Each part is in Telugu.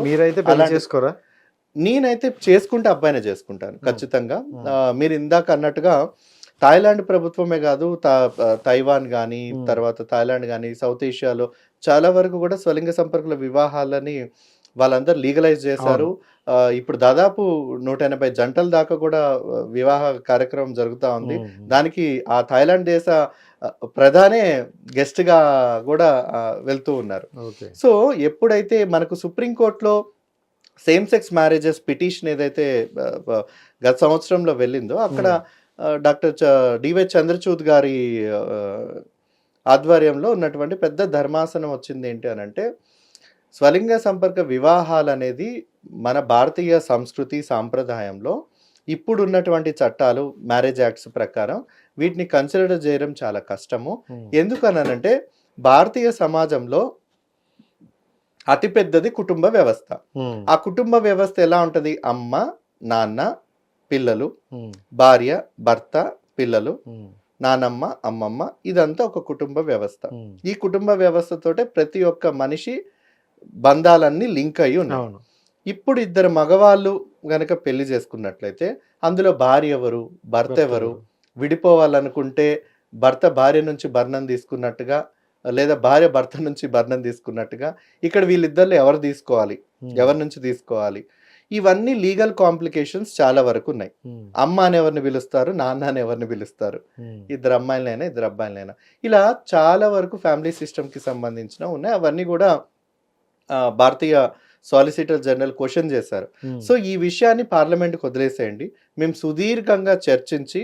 మీరైతే పెళ్లి చేసుకోరా? నేనైతే చేసుకుంటే అబ్బాయినే చేసుకుంటాను ఖచ్చితంగా. మీరు ఇందాక అన్నట్టుగా థాయిలాండ్ ప్రభుత్వమే కాదు, తైవాన్ కానీ, తర్వాత థాయిలాండ్ కానీ, సౌత్ ఏషియాలో చాలా వరకు కూడా స్వలింగ సంపర్కుల వివాహాలని వాళ్ళందరూ లీగలైజ్ చేశారు. ఇప్పుడు దాదాపు 180 జంటల దాకా కూడా వివాహ కార్యక్రమం జరుగుతూ ఉంది. దానికి ఆ థాయిలాండ్ దేశ ప్రధానే గెస్ట్ గా కూడా వెళ్తూ ఉన్నారు. సో ఎప్పుడైతే మనకు సుప్రీంకోర్టులో సేమ్ సెక్స్ మ్యారేజెస్ పిటిషన్ ఏదైతే గత సంవత్సరంలో వెళ్ళిందో అక్కడ డాక్టర్ డివై చంద్రచూడ్ గారి ఆధ్వర్యంలో ఉన్నటువంటి పెద్ద ధర్మాసనం వచ్చింది ఏంటి అని అంటే, స్వలింగ సంపర్క వివాహాలు అనేది మన భారతీయ సంస్కృతి సాంప్రదాయంలో ఇప్పుడు ఉన్నటువంటి చట్టాలు మ్యారేజ్ యాక్ట్స్ ప్రకారం వీటిని కన్సిడర్ చేయడం చాలా కష్టము. ఎందుకనంటే భారతీయ సమాజంలో అతిపెద్దది కుటుంబ వ్యవస్థ. ఆ కుటుంబ వ్యవస్థ ఎలా ఉంటది? అమ్మ, నాన్న, పిల్లలు, భార్య, భర్త, పిల్లలు, నానమ్మ, అమ్మమ్మ, ఇదంతా ఒక కుటుంబ వ్యవస్థ. ఈ కుటుంబ వ్యవస్థతోటే ప్రతి ఒక్క మనిషి బంధాలన్నీ లింక్ అయ్యి ఉన్నాయి. ఇప్పుడు ఇద్దరు మగవాళ్ళు గనక పెళ్లి చేసుకున్నట్లయితే అందులో భార్య ఎవరు, భర్త ఎవరు, విడిపోవాలనుకుంటే భర్త భార్య నుంచి భరణం తీసుకున్నట్టుగా, లేదా భార్య భర్త నుంచి భరణం తీసుకున్నట్టుగా ఇక్కడ వీళ్ళిద్దరిలో ఎవరు తీసుకోవాలి, ఎవరి నుంచి తీసుకోవాలి, ఇవన్నీ లీగల్ కాంప్లికేషన్స్ చాలా వరకు ఉన్నాయి. అమ్మ అని ఎవరిని పిలుస్తారు, నాన్న అని ఎవరిని పిలుస్తారు, ఇద్దరు అమ్మాయిలైనా ఇద్దరు అబ్బాయిలైనా, ఇలా చాలా వరకు ఫ్యామిలీ సిస్టమ్కి సంబంధించిన ఉన్నాయి. అవన్నీ కూడా భారతీయ సాలిసిటర్ జనరల్ క్వశ్చన్ చేశారు. సో ఈ విషయాన్ని పార్లమెంట్కి వదిలేసేయండి, మేము సుదీర్ఘంగా చర్చించి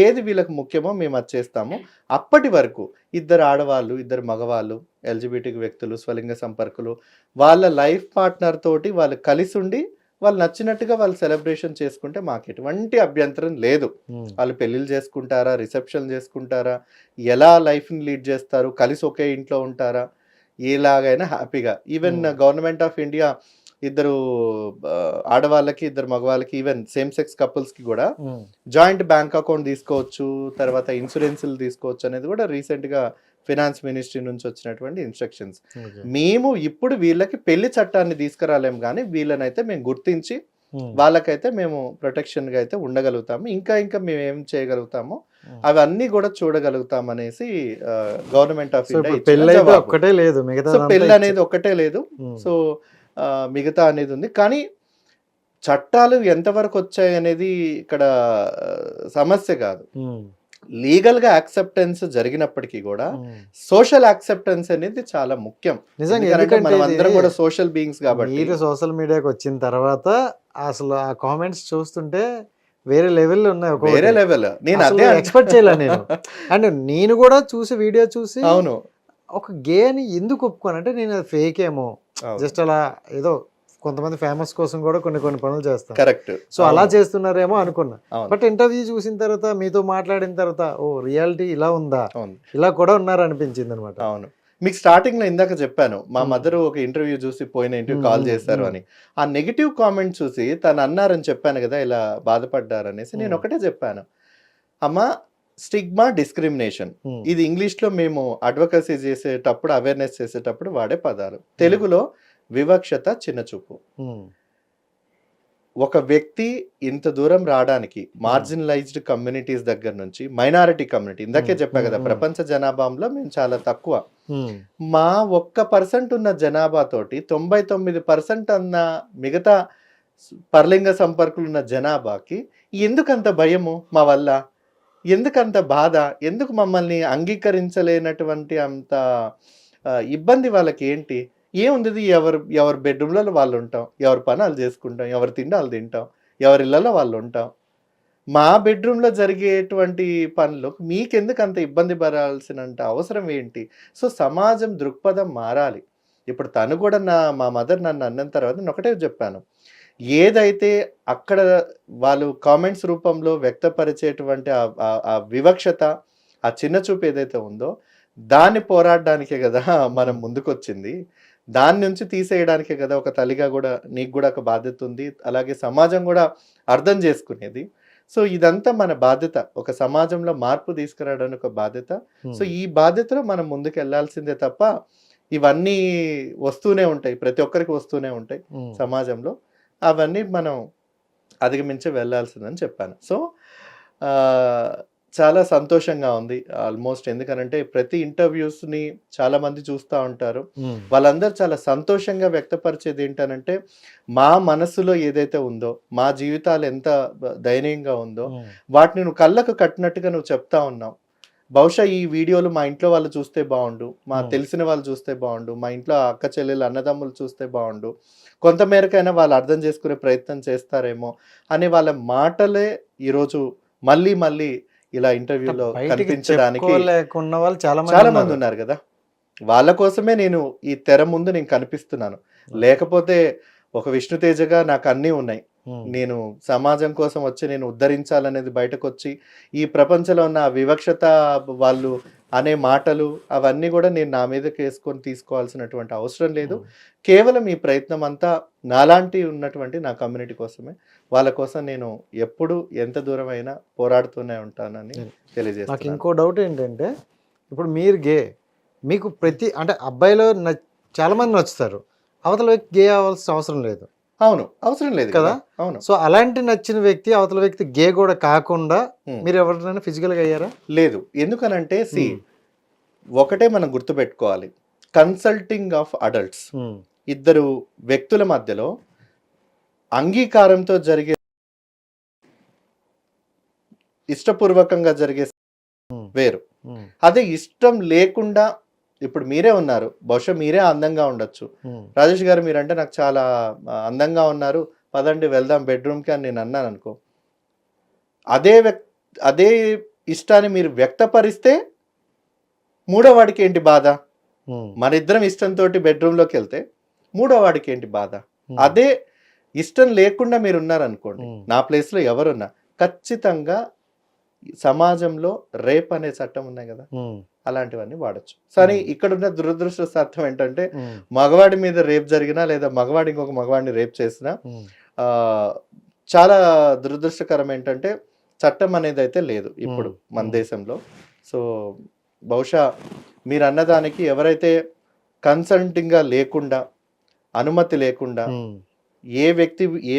ఏది వీళ్ళకి ముఖ్యమో మేము అది చేస్తాము. అప్పటి వరకు ఇద్దరు ఆడవాళ్ళు, ఇద్దరు మగవాళ్ళు, ఎల్జిబిటీ వ్యక్తులు, స్వలింగ సంపర్కులు వాళ్ళ లైఫ్ పార్ట్నర్ తోటి వాళ్ళు కలిసి ఉండి వాళ్ళు నచ్చినట్టుగా వాళ్ళు సెలబ్రేషన్ చేసుకుంటే మాకు ఎటువంటి అభ్యంతరం లేదు. వాళ్ళు పెళ్ళిళ్ళు చేసుకుంటారా, రిసెప్షన్ చేసుకుంటారా, ఎలా లైఫ్ని లీడ్ చేస్తారు, కలిసి ఒకే ఇంట్లో ఉంటారా, ఎలాగైనా హ్యాపీగా. ఈవెన్ గవర్నమెంట్ ఆఫ్ ఇండియా ఇద్దరు ఆడవాళ్ళకి ఇద్దరు మగవాళ్ళకి ఈవెన్ సేమ్ సెక్స్ కపుల్స్కి కూడా జాయింట్ బ్యాంక్ అకౌంట్ తీసుకోవచ్చు, తర్వాత ఇన్సూరెన్స్లు తీసుకోవచ్చు అనేది కూడా రీసెంట్గా ఫినాన్స్ మినిస్ట్రీ నుంచి వచ్చినటువంటి ఇన్స్ట్రక్షన్స్. మేము ఇప్పుడు వీళ్ళకి పెళ్లి చట్టాన్ని తీసుకురాలేం, కానీ వీళ్ళనైతే మేము గుర్తించి వాళ్ళకైతే మేము ప్రొటెక్షన్గా అయితే ఉండగలుగుతాము. ఇంకా మేము ఏం చేయగలుగుతామో అవన్నీ కూడా చూడగలుగుతాం అనేసి గవర్నమెంట్ ఆఫ్ ఇండియా పెళ్లి అనేది ఒక్కటే లేదు. సో మిగతా అనేది ఉంది. కానీ చట్టాలు ఎంతవరకు వచ్చాయి అనేది ఇక్కడ సమస్య కాదు. లీగల్ గా యాక్సెప్టెన్స్ జరిగినప్పటికీ కూడా సోషల్ యాక్సెప్టెన్స్ అనేది చాలా ముఖ్యం. నిజంగా మనం అందరం కూడా సోషల్ బీయింగ్స్ కాబట్టి. సోషల్ మీడియాకి వచ్చిన తర్వాత అసలు ఆ కామెంట్స్ చూస్తుంటే వేరే లెవెల్ ఉన్నాయి, వేరే లెవెల్. నేను అదే ఎక్స్పెక్ట్ చేయలేదు నేను. అండ్ నేను కూడా చూసి వీడియో చూసి అవును ఒక గే అని ఎందుకు ఒప్పుకోనంటే నేను అది ఫేక్ ఏమో, జస్ట్ అలా ఏదో కొంతమంది ఫేమస్ కోసం కూడా కొన్ని పనులు చేస్తారు. కరెక్ట్. సో అలా చేస్తున్నారేమో అనుకున్నా. బట్ ఇంటర్వ్యూ చూసిన తర్వాత, మీతో మాట్లాడిన తర్వాత, ఓ రియాలిటీ ఇలా ఉందా, ఇలా కూడా ఉన్నారు అనిపించింది అనమాట. అవును. మీకు స్టార్టింగ్ లో ఇందాక చెప్పాను, మా మదర్ ఒక ఇంటర్వ్యూ చూసి పోయిన ఇంటర్వ్యూ కాల్ చేశారు అని. ఆ నెగిటివ్ కామెంట్ చూసి తను అన్నారని చెప్పాను కదా, ఇలా బాధపడ్డారనేసి. నేను ఒకటే చెప్పాను, అమ్మ స్టిగ్మా, డిస్క్రిమినేషన్ ఇది ఇంగ్లీష్ లో మేము అడ్వకసీ చేసేటప్పుడు, అవేర్నెస్ చేసేటప్పుడు వాడే పదాలు. తెలుగులో వివక్షత, చిన్నచూపు. ఒక వ్యక్తి ఇంత దూరం రావడానికి మార్జినలైజ్డ్ కమ్యూనిటీస్ దగ్గర నుంచి మైనారిటీ కమ్యూనిటీ, ఇందాకే చెప్పా కదా ప్రపంచ జనాభాలో మేము చాలా తక్కువ. మా 1% ఉన్న జనాభా తోటి 99% అన్న మిగతా పరలింగ సంపర్కులు ఉన్న జనాభాకి ఎందుకంత భయము మా వల్ల, ఎందుకంత బాధ, ఎందుకు మమ్మల్ని అంగీకరించలేనటువంటి అంత ఇబ్బంది వాళ్ళకి ఏంటి? ఏముంది, ఎవరి బెడ్రూమ్లలో వాళ్ళు ఉంటాం, ఎవరి పని వాళ్ళు చేసుకుంటాం, ఎవరి తిండి వాళ్ళు తింటాం, ఎవరి ఇళ్లలో వాళ్ళు ఉంటాం. మా బెడ్రూమ్లో జరిగేటువంటి పనులు మీకెందుకు అంత ఇబ్బంది పడాల్సినంత అవసరం ఏంటి? సో సమాజం దృక్పథం మారాలి. ఇప్పుడు తను కూడా మా మదర్ నన్ను అన్న తర్వాత నేను ఒకటే చెప్పాను, ఏదైతే అక్కడ వాళ్ళు కామెంట్స్ రూపంలో వ్యక్తపరిచేటువంటి ఆ వివక్షత, ఆ చిన్న చూపు ఏదైతే ఉందో దాన్ని పోరాడడానికే కదా మనం ముందుకొచ్చింది. దాని నుంచి తీసేయడానికే కదా ఒక తల్లిగా కూడా నీకు కూడా ఒక బాధ్యత ఉంది, అలాగే సమాజం కూడా అర్థం చేసుకునేది. సో ఇదంతా మన బాధ్యత, ఒక సమాజంలో మార్పు తీసుకురావడానికి ఒక బాధ్యత. సో ఈ బాధ్యతలో మనం ముందుకు వెళ్ళాల్సిందే తప్ప ఇవన్నీ వస్తూనే ఉంటాయి, ప్రతి ఒక్కరికి వస్తూనే ఉంటాయి సమాజంలో. అవన్నీ మనం అధిగమించి వెళ్ళాల్సిందని చెప్పాను. సో చాలా సంతోషంగా ఉంది ఆల్మోస్ట్. ఎందుకనంటే ప్రతి ఇంటర్వ్యూస్ని చాలా మంది చూస్తూ ఉంటారు. వాళ్ళందరూ చాలా సంతోషంగా వ్యక్తపరిచేది ఏంటనంటే, మా మనసులో ఏదైతే ఉందో, మా జీవితాలు ఎంత దయనీయంగా ఉందో వాటిని నువ్వు కళ్ళకు కట్టినట్టుగా నువ్వు చెప్తా ఉన్నావు. బహుశా ఈ వీడియోలు మా ఇంట్లో వాళ్ళు చూస్తే బాగుండు, మా తెలిసిన వాళ్ళు చూస్తే బాగుండు, మా ఇంట్లో అక్క చెల్లెలు అన్నదమ్ములు చూస్తే బాగుండు, కొంతమేరకైనా వాళ్ళు అర్థం చేసుకునే ప్రయత్నం చేస్తారేమో అనే వాళ్ళ మాటలే ఈరోజు మళ్ళీ మళ్ళీ ఇలా ఇంటర్వ్యూలో కనిపించడానికి చాలా మంది ఉన్నారు కదా. వాళ్ళ కోసమే నేను ఈ తెర ముందు నేను కనిపిస్తున్నాను. లేకపోతే ఒక విష్ణుతేజగా నాకు అన్నీ ఉన్నాయి. నేను సమాజం కోసం వచ్చి నేను ఉద్ధరించాలనేది బయటకు వచ్చి ఈ ప్రపంచంలో ఉన్న వివక్షత వాళ్ళు అనే మాటలు అవన్నీ కూడా నేను నా మీదకి వేసుకొని తీసుకోవాల్సినటువంటి అవసరం లేదు. కేవలం ఈ ప్రయత్నం అంతా నాలాంటి ఉన్నటువంటి నా కమ్యూనిటీ కోసమే. వాళ్ళ కోసం నేను ఎప్పుడు ఎంత దూరం అయినా పోరాడుతూనే ఉంటానని తెలియజేస్తాను. నాకు ఇంకో డౌట్ ఏంటంటే, ఇప్పుడు మీరు గే, మీకు అంటే అబ్బాయిలో చాలా మంది నచ్చుతారు, అవతల వ్యక్తి గే అవ్వాల్సిన అవసరం లేదు. అవును, అవసరం లేదు కదా. అవును. సో అలాంటి నచ్చిన వ్యక్తి అవతల వ్యక్తి గే కూడా కాకుండా మీరు ఎవరినైనా ఫిజికల్ గా అయ్యారా? లేదు. ఎందుకనంటే ఒకటే మనం గుర్తుపెట్టుకోవాలి, కన్సల్టింగ్ ఆఫ్ అడల్ట్స్, ఇద్దరు వ్యక్తుల మధ్యలో అంగీకారంతో జరిగే, ఇష్టపూర్వకంగా జరిగే వేరు. అదే ఇష్టం లేకుండా, ఇప్పుడు మీరే ఉన్నారు, బహుశా మీరే అందంగా ఉండొచ్చు, రాజేష్ గారు మీరంటే నాకు చాలా అందంగా ఉన్నారు, పదండి వెళ్దాం బెడ్రూమ్కి అని నేను అన్నాను అనుకో, అదే ఇష్టాన్ని మీరు వ్యక్తపరిస్తే మూడో వాడికి ఏంటి బాధ? మన ఇద్దరం ఇష్టంతో బెడ్రూమ్లోకి వెళ్తే మూడో వాడికి ఏంటి బాధ? అదే ఇష్టం లేకుండా మీరు ఉన్నారనుకోండి, నా ప్లేస్లో ఎవరున్నా, ఖచ్చితంగా సమాజంలో రేప్ అనే చట్టం ఉన్నాయి కదా, అలాంటివన్నీ వాడచ్చు. సరే, ఇక్కడున్న దురదృష్టశాతం ఏంటంటే, మగవాడి మీద రేప్ జరిగినా లేదా మగవాడి ఇంకొక మగవాడిని రేప్ చేసినా చాలా దురదృష్టకరం ఏంటంటే చట్టం అనేది అయితే లేదు ఇప్పుడు మన దేశంలో. సో బహుశా మీరు అన్నదానికి ఎవరైతే కన్సల్టింగ్గా లేకుండా, అనుమతి లేకుండా ఏ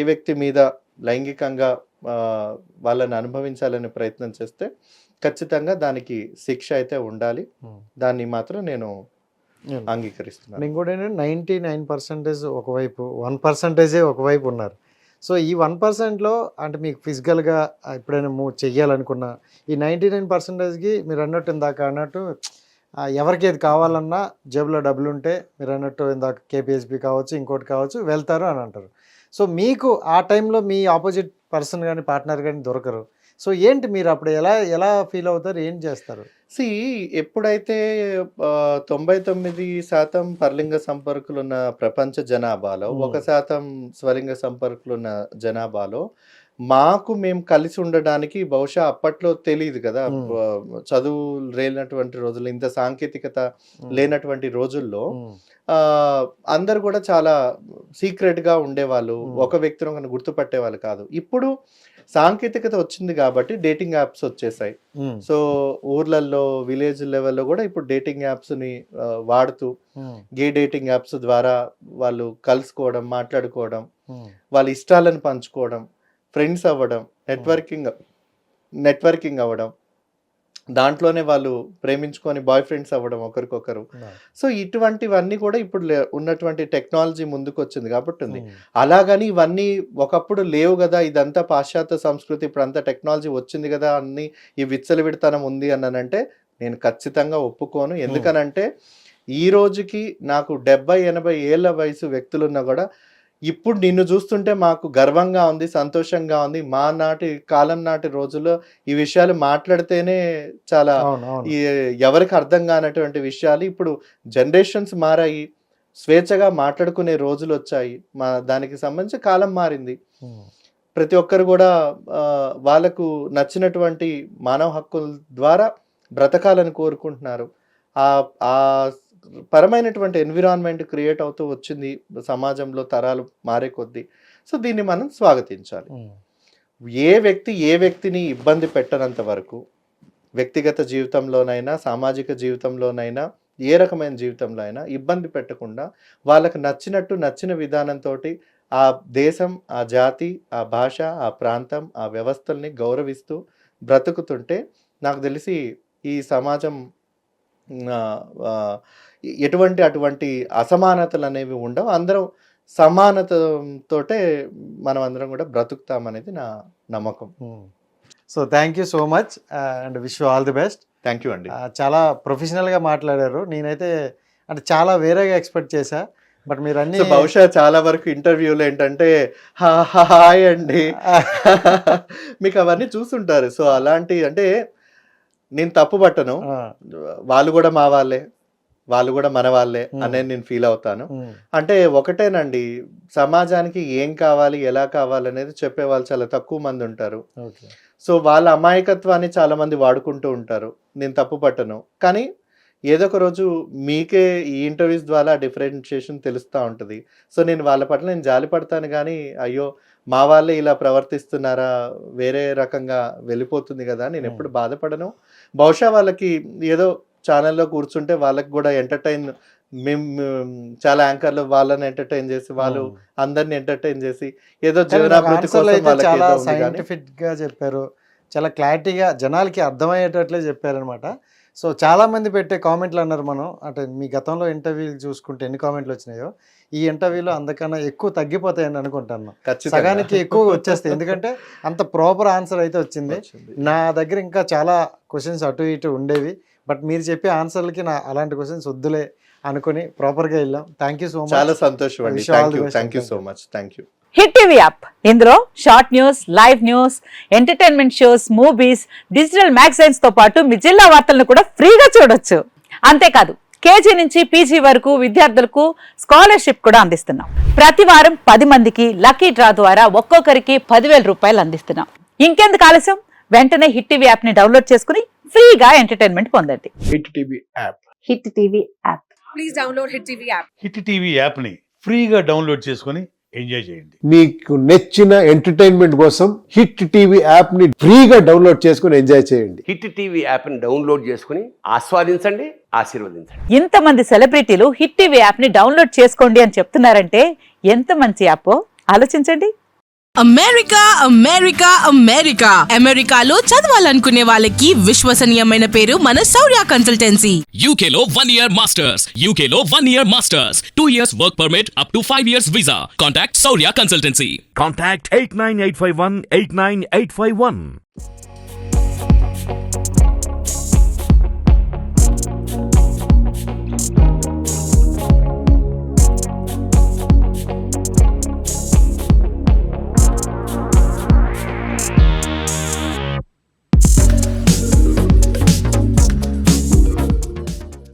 వ్యక్తి మీద లైంగికంగా వాళ్ళని అనుభవించాలనే ప్రయత్నం చేస్తే ఖచ్చితంగా దానికి శిక్ష అయితే ఉండాలి. దాన్ని మాత్రం నేను అంగీకరిస్తున్నాను. ఇంకోటి ఏంటంటే 99% ఒకవైపు, 1% ఒకవైపు ఉన్నారు. సో ఈ 1%లో అంటే మీకు ఫిజికల్గా ఎప్పుడైనా మూవ్ చెయ్యాలనుకున్న ఈ 99%కి మీరు అన్నట్టు ఇందాక అన్నట్టు ఎవరికి ఏది కావాలన్నా జేబులో డబ్బులు ఉంటే, మీరు అన్నట్టు ఇందాక కేపీహెచ్పి కావచ్చు, ఇంకోటి కావచ్చు, వెళ్తారు అని అంటారు. సో మీకు ఆ టైంలో మీ ఆపోజిట్ పర్సన్ కానీ పార్ట్నర్ కానీ దొరకరు. సో ఏంటి మీరు అప్పుడు ఎలా ఫీల్ అవుతారు, ఏం చేస్తారు? ఎప్పుడైతే 99% పరలింగ సంపర్కులు ఉన్న ప్రపంచ జనాభాలో 1% స్వలింగ సంపర్కులు ఉన్న జనాభాలో మేము కలిసి ఉండడానికి బహుశా అప్పట్లో తెలియదు కదా, చదువు లేనటువంటి రోజుల్లో, ఇంత సాంకేతికత లేనటువంటి రోజుల్లో అందరు కూడా చాలా సీక్రెట్ గా ఉండేవాళ్ళు, ఒక వ్యక్తిని ఒకరిని గుర్తుపట్టేవాళ్ళు కాదు. ఇప్పుడు సాంకేతికత వచ్చింది కాబట్టి డేటింగ్ యాప్స్ వచ్చేసాయి. సో ఊర్లలో, విలేజ్ లెవెల్లో కూడా ఇప్పుడు డేటింగ్ యాప్స్ ని వాడుతూ గే డేటింగ్ యాప్స్ ద్వారా వాళ్ళు కలుసుకోవడం, మాట్లాడుకోవడం, వాళ్ళ ఇష్టాలను పంచుకోవడం, ఫ్రెండ్స్ అవ్వడం, నెట్వర్కింగ్ అవ్వడం, దాంట్లోనే వాళ్ళు ప్రేమించుకొని బాయ్ ఫ్రెండ్స్ అవ్వడం ఒకరికొకరు. సో ఇటువంటివన్నీ కూడా ఇప్పుడు ఉన్నటువంటి టెక్నాలజీ ముందుకు వచ్చింది కాబట్టి ఉంది. అలాగని ఇవన్నీ ఒకప్పుడు లేవు కదా, ఇదంతా పాశ్చాత్య సంస్కృతి, ఇప్పుడు అంతా టెక్నాలజీ వచ్చింది కదా అన్ని ఈ విచ్చలవిడితనం ఉంది అన్నానంటే నేను ఖచ్చితంగా ఒప్పుకోను. ఎందుకనంటే ఈ రోజుకి నాకు 70-80 ఏళ్ల వయసు వ్యక్తులున్నా కూడా ఇప్పుడు నిన్ను చూస్తుంటే మాకు గర్వంగా ఉంది, సంతోషంగా ఉంది. మా కాలం నాటి రోజుల్లో ఈ విషయాలు మాట్లాడితేనే చాలా ఎవరికి అర్థం కానటువంటి విషయాలు ఇప్పుడు జనరేషన్స్ మారాయి, స్వేచ్ఛగా మాట్లాడుకునే రోజులు వచ్చాయి. దానికి సంబంధించి కాలం మారింది. ప్రతి ఒక్కరు కూడా వాళ్ళకు నచ్చినటువంటి మానవ హక్కుల ద్వారా బ్రతకాలని కోరుకుంటున్నారు. ఆ పరమైనటువంటి ఎన్విరాన్మెంట్ క్రియేట్ అవుతూ వచ్చింది సమాజంలో తరాలు మారే కొద్దీ. సో దీన్ని మనం స్వాగతించాలి. ఏ వ్యక్తిని ఇబ్బంది పెట్టనంత వరకు వ్యక్తిగత జీవితంలోనైనా సామాజిక జీవితంలోనైనా ఏ రకమైన జీవితంలో అయినా ఇబ్బంది పెట్టకుండా వాళ్ళకి నచ్చినట్టు నచ్చిన విధానంతో ఆ దేశం, ఆ జాతి, ఆ భాష, ఆ ప్రాంతం, ఆ వ్యవస్థల్ని గౌరవిస్తూ బ్రతుకుతుంటే నాకు తెలిసి ఈ సమాజం అటువంటి అసమానతలు అనేవి ఉండవు. అందరం సమానతతోటే మనం అందరం కూడా బ్రతుకుతామనేది నా నమ్మకం. So thank you so much and wish you all the best. Thank you అండి. చాలా ప్రొఫెషనల్గా మాట్లాడారు. నేనైతే అంటే చాలా వేరేగా ఎక్స్పెక్ట్ చేశా, బట్ మీరు అన్ని బహుశా చాలా వరకు ఇంటర్వ్యూలు ఏంటంటే హాయ్ అండి మీకు అవన్నీ చూస్తుంటారు. సో అలాంటి అంటే నేను తప్పు పట్టను, వాళ్ళు కూడా మా వాళ్ళే, వాళ్ళు కూడా మన వాళ్ళే అనేది నేను ఫీల్ అవుతాను. అంటే ఒకటేనండి, సమాజానికి ఏం కావాలి ఎలా కావాలి అనేది చెప్పే వాళ్ళు చాలా తక్కువ మంది ఉంటారు. సో వాళ్ళ అమాయకత్వాన్ని చాలా మంది వాడుకుంటూ ఉంటారు. నేను తప్పు పట్టను, కానీ ఏదో ఒక రోజు మీకే ఈ ఇంటర్వ్యూస్ ద్వారా డిఫరెన్షియేషన్ తెలుస్తూ ఉంటుంది. సో నేను వాళ్ళ పట్ల నేను జాలి పడతాను, కానీ అయ్యో మా వాళ్ళే ఇలా ప్రవర్తిస్తున్నారా, వేరే రకంగా వెళ్ళిపోతుంది కదా, నేను ఎప్పుడు బాధపడను. బహుశా వాళ్ళకి ఏదో ఛానల్లో కూర్చుంటే వాళ్ళకి కూడా ఎంటర్టైన్, మేము చాలా యాంకర్లు వాళ్ళని ఎంటర్టైన్ చేసి, వాళ్ళు అందరిని ఎంటర్టైన్ చేసి ఏదో జీవనాభివృద్ధి కోసం చాలా సైంటిఫిక్ గా చెప్పారు, చాలా క్లారిటీగా జనాలకి అర్థమయ్యేటట్లే చెప్పారనమాట. సో చాలా మంది పెట్టే కామెంట్లు అన్నారు, మనం అంటే మీ గతంలో ఇంటర్వ్యూలు చూసుకుంటే ఎన్ని కామెంట్లు వచ్చినాయో ఈ ఇంటర్వ్యూలో అందుకన్నా ఎక్కువ తగ్గిపోతాయని అనుకుంటాను. సగానికి ఎక్కువ వచ్చేస్తాయి, ఎందుకంటే అంత ప్రాపర్ ఆన్సర్ అయితే వచ్చింది. నా దగ్గర ఇంకా చాలా క్వశ్చన్స్ అటు ఇటు ఉండేవి, బట్ మీరు చెప్పే ఆన్సర్లకి నా అలాంటి క్వశ్చన్స్ వద్దులే అనుకుని ప్రాపర్గా వెళ్ళాం. Thank you so much. చాలా సంతోషం అండి. Thank you so much. Thank you. Hit TV app, ఇందులో short news, live news, entertainment shows, movies, digital magazines తో పాటు మీ జిల్లా వార్తలను కూడా ఫ్రీగా చూడొచ్చు. అంతేకాదు కేజీ నుంచి పీజీ వరకు విద్యార్థులకు స్కాలర్షిప్ కూడా అందిస్తున్నాం. ప్రతి వారం 10 మందికి లక్కీ డ్రా ద్వారా ఒక్కొక్కరికి 10,000 రూపాయలు అందిస్తున్నాం. ఇంకెందుకు ఆలస్యం, వెంటనే హిట్ టీవీ యాప్ ని డౌన్లోడ్ చేసుకుని ఫ్రీగా ఎంటర్టైన్మెంట్ పొందండి. Hit TV app. Hit TV app. Please download hit TV app. Hit TV యాప్ని ఫ్రీగా డౌన్లోడ్ చేసుకొని ఎంజాయ్ చేయండి. మీకు నచ్చిన ఎంటర్టైన్మెంట్ కోసం హిట్ టీవీ యాప్ ని ఫ్రీగా డౌన్లోడ్ చేసుకుని ఎంజాయ్ చేయండి. హిట్ టీవీ యాప్ని డౌన్లోడ్ చేసుకుని ఆస్వాదించండి, ఆశీర్వదించండి. ఇంతమంది సెలబ్రిటీలు హిట్ టీవీ యాప్ ని డౌన్లోడ్ చేసుకోండి అని చెప్తున్నారంటే ఎంత మంచి యాప్ ఆలోచించండి. అమెరికా అమెరికా అమెరికా అమెరికాలో చదవాలనుకునే వాళ్ళకి విశ్వసనీయమైన పేరు మన శౌర్య కన్సల్టెన్సీ. UK లో 1 year masters, UK లో 1 year masters, 2 years work permit up to 5 years visa. Contact Saurya Consultancy. Contact 89851 89851.